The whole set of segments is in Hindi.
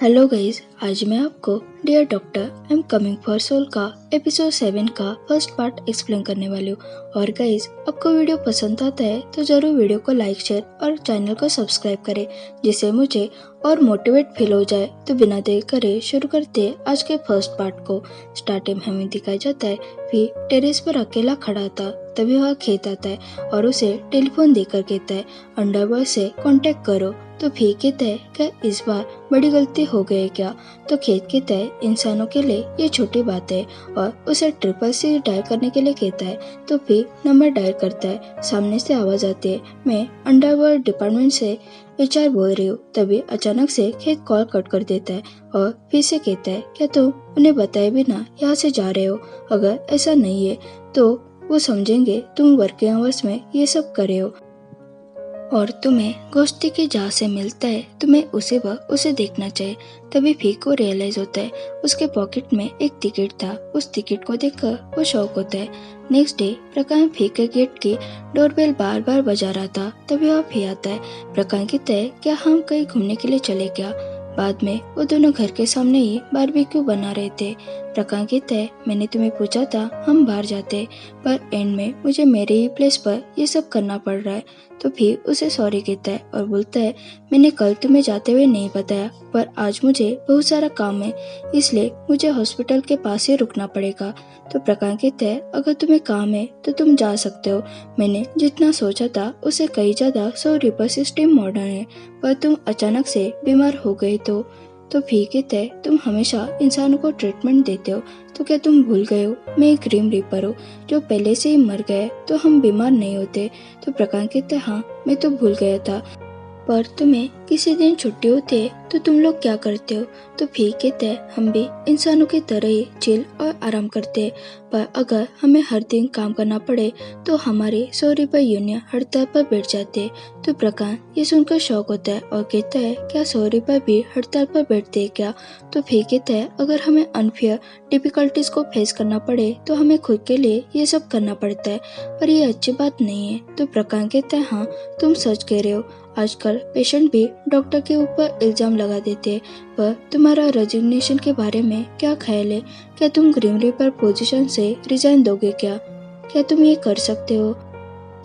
हेलो गाइज, आज मैं आपको dear doctor I am coming for soul का एपिसोड 7 का फर्स्ट पार्ट एक्सप्लेन करने वाली हूँ। और गाइज, आपको वीडियो पसंद आता है तो जरूर वीडियो को लाइक शेयर और चैनल को सब्सक्राइब करें, जिससे मुझे और मोटिवेट फील हो जाए। तो बिना देर करे शुरू करते हैं आज के फर्स्ट पार्ट को। स्टार्टिंग में हमें दिखाया जाता है फिर टेरेस पर अकेला खड़ा था, तभी वह खेत आता है और उसे टेलीफोन देकर कहता है अंडरवर्ल्ड से कांटेक्ट करो। तो फिर कहता है क्या इस बार बड़ी गलती हो गई क्या? तो खेत कहता है इंसानों के लिए ये छोटी बात है और उसे 666 डायल करने के लिए कहता है। तो फिर नंबर डायल करता है, सामने से आवाज आती है मैं अंडरवर्ल्ड डिपार्टमेंट से HR बोल रही हूँ। तभी अचानक से खेत कॉल कट कर देता है और फिर से कहता है क्या तुम उन्हें बताए बिना यहाँ से जा रहे हो? अगर ऐसा नहीं है तो वो समझेंगे तुम वर्किंग आवर्स में ये सब कर रहे हो और तुम्हें गोश्ती की जहाँ से मिलता है तुम्हें उसी वक्त उसे देखना चाहिए। तभी फीक को रियलाइज होता है उसके पॉकेट में एक टिकट था। उस टिकट को देखकर वो शॉक होता है। नेक्स्ट डे प्रकाश फीक के गेट की डोरबेल बार बार बजा रहा था। तभी वह फी आता है। प्रकाश कहता है क्या हम कहीं घूमने के लिए चले क्या? बाद में वो दोनों घर के सामने ही बारबेक्यू बना रहे थे। प्रकाश कहता है मैंने तुम्हें पूछा था हम बाहर जाते, पर एंड में मुझे मेरे ही प्लेस पर ये सब करना पड़ रहा है। तो फिर उसे सॉरी कहता है और बोलता है मैंने कल तुम्हें जाते हुए नहीं बताया, पर आज मुझे बहुत सारा काम है इसलिए मुझे हॉस्पिटल के पास ही रुकना पड़ेगा। तो प्रकाश कहता है अगर तुम्हें काम है तो तुम जा सकते हो। मैंने जितना सोचा था उससे कहीं ज्यादा 100 रिपर सिस्टम मॉडर्न है, पर तुम अचानक से बीमार हो गए तो फिर कहते हैं तुम हमेशा इंसानों को ट्रीटमेंट देते हो, तो क्या तुम भूल गए हो मैं एक ग्रीम रीपर हूँ जो पहले से ही मर गया है तो हम बीमार नहीं होते। तो प्रकाश कहते हैं हाँ मैं तो भूल गया था, पर तुम्हें किसी दिन छुट्टी होती है तो तुम लोग क्या करते हो? तो फिर कहते हैं हम भी इंसानों की तरह ही चिल और आराम करते हैं, पर अगर हमें हर दिन काम करना पड़े तो हमारे 100 रुपये यूनियन हड़ताल पर बैठ जाते हैं। तो प्रकाश ये सुनकर शौक होता है और कहता है क्या 100 रुपये भी हड़ताल पर बैठते हैं क्या? तो फिर कहता है अगर हमें अनफेयर डिफिकल्टीज को फेस करना पड़े तो हमें खुद के लिए ये सब करना पड़ता है, पर ये अच्छी बात नहीं है। तो प्रकाश कहता है हाँ तुम सच कह रहे हो, आजकल पेशेंट भी डॉक्टर के ऊपर इल्जाम लगा देते हैं। पर तुम्हारा रेजिग्नेशन के बारे में क्या ख्याल है? क्या तुम ग्रीन रीपर पोजीशन से रिजाइन दोगे क्या तुम ये कर सकते हो?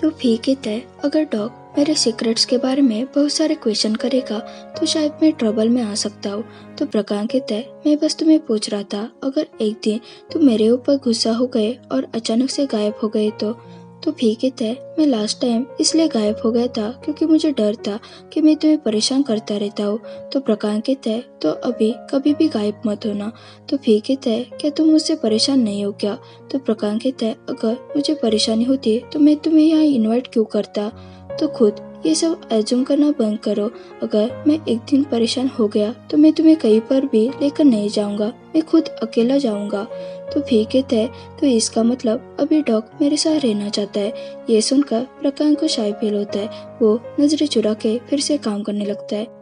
तो फिर कहता है अगर डॉग मेरे सीक्रेट्स के बारे में बहुत सारे क्वेश्चन करेगा तो शायद मैं ट्रबल में आ सकता हूँ। तो प्रकाश कहता है मैं बस तुम्हें पूछ रहा था अगर एक दिन तुम मेरे ऊपर गुस्सा हो गए और अचानक से गायब हो गए तो फिर कहता है मैं लास्ट टाइम इसलिए गायब हो गया था क्योंकि मुझे डर था कि मैं तुम्हें परेशान करता रहता हूँ। तो प्रकाश कहता है तो अभी कभी भी गायब मत होना। तो फिर कहता है क्या तुम मुझसे परेशान नहीं हो क्या? तो प्रकाश कहता है अगर मुझे परेशानी होती तो मैं तुम्हें यहाँ इन्वाइट क्यों करता? तो खुद ये सब एज्यूम करना बंद करो। अगर मैं एक दिन परेशान हो गया तो मैं तुम्हें कहीं पर भी लेकर नहीं जाऊंगा, मैं खुद अकेला जाऊंगा। तो फिर कहता है तो इसका मतलब अभी डॉग मेरे साथ रहना चाहता है। ये सुनकर प्रकाश को शाय फील होता है। वो नजरें चुरा के फिर से काम करने लगता है।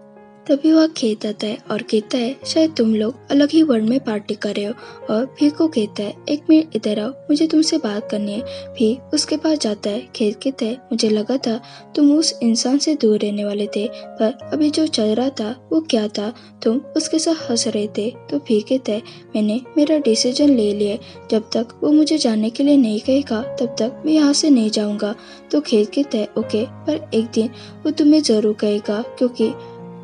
तभी वह खेत आता है और कहता है शायद तुम लोग अलग ही वर्ल्ड में पार्टी कर रहे हो। और फिर को कहता है एक मिनट इधर आओ, मुझे तुमसे बात करनी है। फिर उसके पास जाता है। खेत कहता है मुझे लगा था तुम उस इंसान से दूर रहने वाले थे, पर अभी जो चल रहा था वो क्या था? तुम उसके साथ हंस रहे थे। तो फिर कहता है मैंने मेरा डिसीजन ले लिया, जब तक वो मुझे जाने के लिए नहीं कहेगा तब तक मैं यहाँ से नहीं जाऊंगा। तो खेत कहता है ओके, पर एक दिन वो तुम्हें जरूर कहेगा क्योंकि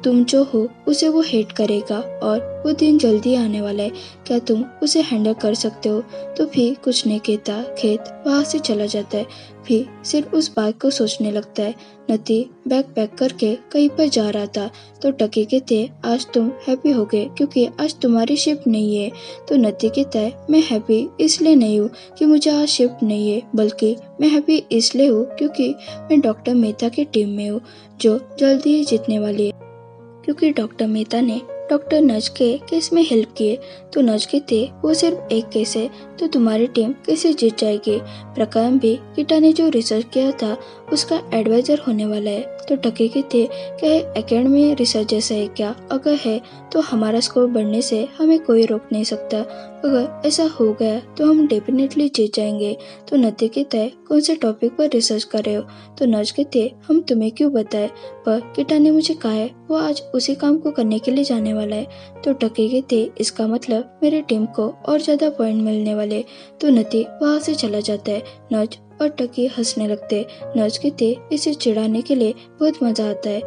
तुम जो हो उसे वो हेट करेगा और वो दिन जल्दी आने वाला है। क्या तुम उसे हैंडल कर सकते हो? तो फिर कुछ नहीं कहता। खेत वहाँ से चला जाता है। फिर सिर्फ उस बात को सोचने लगता है। नती बैग पैक करके कहीं पर जा रहा था तो टकी कहते आज तुम हैप्पी हो गए क्योंकि आज तुम्हारी शिफ्ट नहीं है। तो नती कहता है मैं हैप्पी इसलिए नहीं हूँ कि मुझे आज शिफ्ट नहीं है, बल्कि मैं हैप्पी इसलिए हूँ क्योंकि मैं डॉक्टर मेहता की टीम में हूँ जो जल्दी ही जीतने वाली है, क्योंकि डॉक्टर मेहता ने डॉक्टर नज के केस में हेल्प किए। तो नज के थे वो सिर्फ एक केस है तो तुम्हारी टीम कैसे जीत जाएगी? प्रकाश भी कीटा ने जो रिसर्च किया था उसका एडवाइजर होने वाला है। तो टकी कहती है क्या एकेडमी रिसर्च जैसा है क्या? अगर है तो हमारा स्कोर बढ़ने से हमें कोई रोक नहीं सकता। अगर ऐसा हो गया तो हम डेफिनेटली जीत जाएंगे। तो नती कहता है कौन से टॉपिक पर रिसर्च कर रहे हो? तो नर्स कहती है हम तुम्हें क्यों बताएं, पर किटा ने मुझे कहा है वो आज उसी काम को करने के लिए जाने वाला है। तो टकी कहती है इसका मतलब मेरी टीम को और ज्यादा पॉइंट मिलने वाले। तो नती वहाँ से चला जाता है। नर्स और टकी हंसने लगते। नर्स कहते इसे चिढ़ाने के लिए बहुत मजा आता है।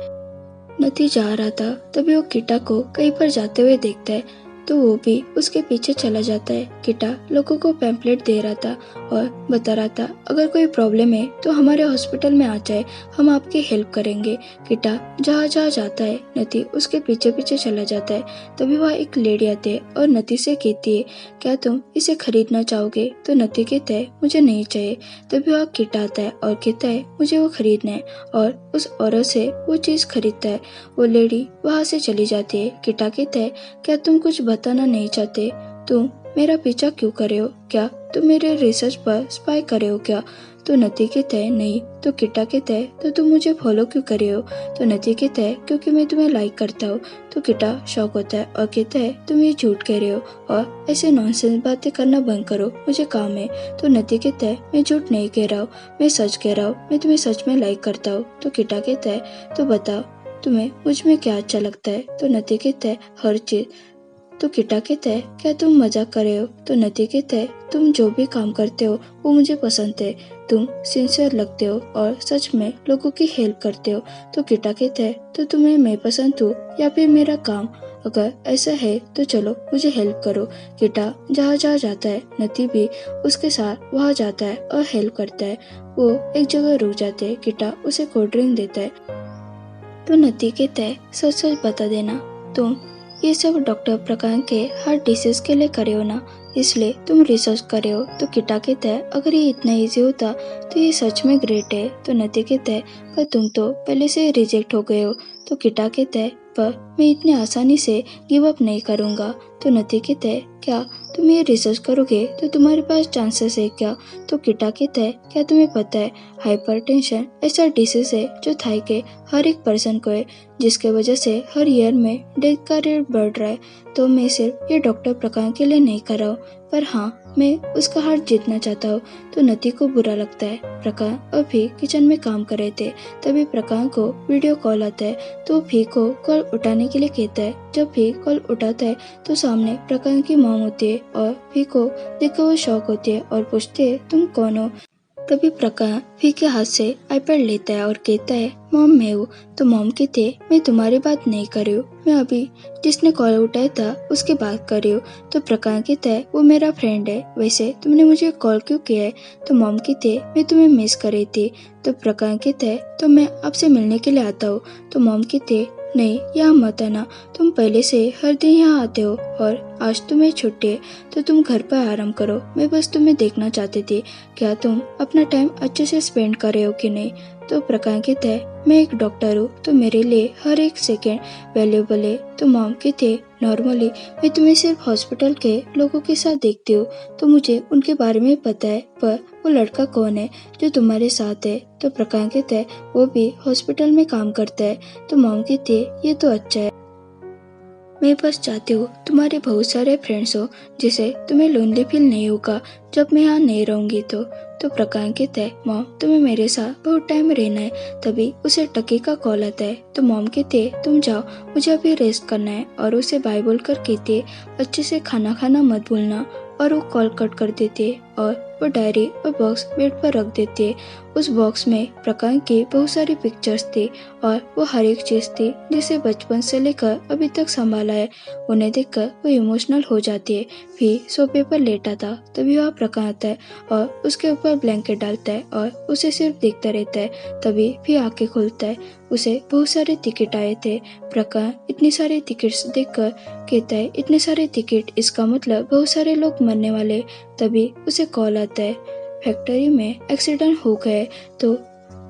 नती जा रहा था तभी वो किटा को कहीं पर जाते हुए देखता है तो वो भी उसके पीछे चला जाता है। किटा लोगों को पैम्पलेट दे रहा था और बता रहा था अगर कोई प्रॉब्लम है तो हमारे हॉस्पिटल में आ जाए, हम आपकी हेल्प करेंगे। किटा जहाँ जहाँ जाता है नती उसके पीछे पीछे चला जाता है। तभी वहाँ एक लेडी आती है और नती से कहती है क्या तुम इसे खरीदना चाहोगे? तो नती कहता है मुझे नहीं चाहिए। तभी वहाँ किटा आता है और कहता है मुझे वो खरीदना है और उस औरत से वो चीज़ खरीदता है। वो लेडी वहाँ से चली जाती है। किटा कहता है क्या तुम कुछ बताना नहीं चाहते? तुम मेरा पीछा क्यों कर रहे हो? क्या तुम मेरे रिसर्च पर स्पाई कर रहे हो क्या? तो नती कहता है नहीं। तो किटा कहता है तो तुम मुझे फॉलो क्यों कर रहे हो? तो नती कहता है क्योंकि मैं तुम्हें लाइक करता हूँ। तो किटा शॉक होता है और कहता है तुम ये झूठ कह रहे हो और ऐसे नॉनसेंस बातें करना बंद करो, मुझे काम है। तो नती कहता है मैं झूठ नहीं कह रहा हूँ, मैं सच कह रहा हूँ, मैं तुम्हें सच में लाइक करता हूँ। तो किटा कहता है तो बताओ तुम्हें मुझ में क्या अच्छा लगता है? तो नती कहता है हर चीज। तो किटा कहता है क्या तुम मजाक कर रहे हो? तो नती कहता है तुम जो भी काम करते हो वो मुझे पसंद है, तुम सिंसियर लगते हो और सच में लोगों की हेल्प करते हो। तो किटा कहता है तो तुम्हें मैं पसंद हूँ या फिर मेरा काम? अगर ऐसा है तो चलो मुझे हेल्प करो। किटा जहाँ जहाँ जाता है नती भी उसके साथ वहाँ जाता है और हेल्प करता है। वो एक जगह रुक जाते हैं। किटा उसे कोल्ड ड्रिंक देता है। तो नती कहता है सच सच बता देना तुम ये सब डॉक्टर प्रकांड के हार्ट डिसीज के लिए करे हो ना, इसलिए तुम रिसर्च करे हो। तो किटा कहता है अगर ये इतना इजी होता तो ये सच में ग्रेट है। तो नती कहता है पर तुम तो पहले से रिजेक्ट हो गए हो। तो किटा कहता है पर मैं इतनी आसानी से गिव अप नहीं करूँगा। तो नती कहता है क्या तुम ये रिसर्च करोगे तो तुम्हारे पास चांसेस है क्या? तो किटा कहता है क्या तुम्हें पता है हाइपरटेंशन ऐसा डिसीज है जो थाई के हर एक पर्सन को है, जिसके वजह से हर ईयर में डेथ का रेट बढ़ रहा है। तो मैं सिर्फ ये डॉक्टर प्रकांड के लिए नहीं कर रहा हूँ, पर हाँ मैं उसका हार्ट जीतना चाहता हूँ। तो नती को बुरा लगता है। प्रकांड और भी किचन में काम कर रहे थे। तभी प्रकांड को वीडियो कॉल आता है तो भी को कॉल उठाने के लिए कहता है। जब भी कॉल उठाता है तो सामने प्रकांड की मॉम होती है और भी को देखकर वो शॉक होती है और पूछते है तुम कौन हो? तभी प्रकांड भी के हाथ से आईपैड लेता है और कहता है मॉम मैं हूँ। तो मॉम कहते है मैं तुम्हारी बात नहीं कर रही हूँ, मैं अभी जिसने कॉल उठाया था उसकी बात कर रही हूँ। तो प्रकांड कहता है वो मेरा फ्रेंड है, वैसे तुमने मुझे कॉल क्यों किया है? तो मॉम कहते है मैं तुम्हें मिस कर रही थी। तो प्रकांड कहता है तो मैं आपसे मिलने के लिए आता हूँ। तो मॉम कहते है नहीं यहाँ मत आना, तुम पहले से हर दिन यहाँ आते हो और आज तुम्हें छुट्टी है तो तुम घर पर आराम करो, मैं बस तुम्हें देखना चाहती थी क्या तुम अपना टाइम अच्छे से स्पेंड कर रहे हो कि नहीं। तो प्रकांड कहता है मैं एक डॉक्टर हूँ तो मेरे लिए हर एक सेकेंड वैल्यूएबल है। तो मॉम कहते नॉर्मली मैं तुम्हें सिर्फ हॉस्पिटल के लोगों के साथ देखती हूँ तो मुझे उनके बारे में पता है, पर वो लड़का कौन है जो तुम्हारे साथ है? तो प्रकांड कहता है वो भी हॉस्पिटल में काम करता है। तो मॉम कहती है ये तो अच्छा है, मैं बस चाहती हूँ तुम्हारे बहुत सारे फ्रेंड्स हो जिसे तुम्हें लोनली फील नहीं होगा जब मैं यहाँ नहीं रहूंगी। तो प्रकांड कहता है मॉम तुम्हें मेरे साथ बहुत टाइम रहना है। तभी उसे टकी का कॉल आता है। तो मॉम कहती है तुम जाओ, मुझे अभी रेस्ट करना है और उसे बाय बोलकर कहती है अच्छे से खाना खाना मत भूलना। और वो कॉल कट कर देती है और वो डायरी और बॉक्स बेड पर रख देती है। उस बॉक्स में प्रकांड की बहुत सारी पिक्चर्स थी और वो हर एक चीज थी जिसे बचपन से लेकर अभी तक संभाला है। उन्हें देखकर वो इमोशनल हो जाती है। फिर सोफे पर लेटा था तभी वह प्रकांड आता है और उसके ऊपर ब्लैंकेट डालता है और उसे सिर्फ देखता रहता है। तभी फिर आंखें खोलता है, उसे बहुत सारे टिकट आए थे। प्रकांड इतनी सारे टिकट्स देखकर कहता है इतने सारे टिकट, इसका मतलब बहुत सारे लोग मरने वाले। तभी उसे कॉल आता है फैक्ट्री में एक्सीडेंट हो गए तो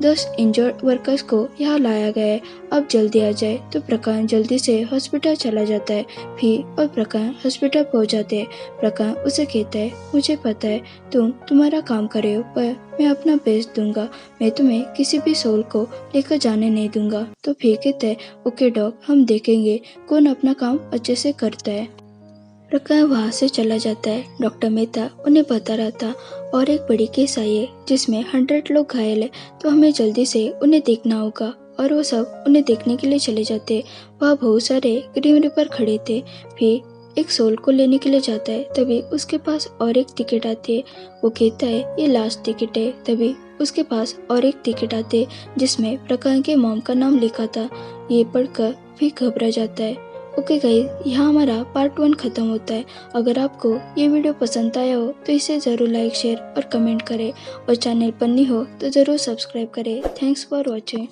10 इंजर्ड वर्कर्स को यहाँ लाया गया है, अब जल्दी आ जाए। तो प्रकाश जल्दी से हॉस्पिटल चला जाता है फिर और प्रकाश हॉस्पिटल पहुँच जाते हैं। प्रकाश उसे कहता है, मुझे पता है तुम तुम्हारा काम कर रहे हो, पर मैं अपना बेस्ट दूंगा। मैं तुम्हें किसी भी सोल को लेकर जाने नहीं दूंगा। तो फिर कहता है, ओके डॉग, हम देखेंगे कौन अपना काम अच्छे से करता है। प्रकाश वहाँ से चला जाता है। डॉक्टर मेहता उन्हें बता रहा था और एक बड़ी केस आई है जिसमें 100 लोग घायल है, तो हमें जल्दी से उन्हें देखना होगा। और वो सब उन्हें देखने के लिए चले जाते। वहाँ बहुत सारे ग्रीन रिपर खड़े थे। फिर एक सोल को लेने के लिए जाता है, तभी उसके पास और एक टिकट आती है। वो कहता है ये लास्ट टिकट है। तभी उसके पास और एक टिकट आते है जिसमें प्रकाश के मॉम का नाम लिखा था। ये पढ़कर फिर घबरा जाता है। ओके गाइस, यहाँ हमारा पार्ट 1 खत्म होता है। अगर आपको ये वीडियो पसंद आया हो तो इसे ज़रूर लाइक, शेयर और कमेंट करें, और चैनल पर नहीं हो तो ज़रूर सब्सक्राइब करें। Thanks for watching.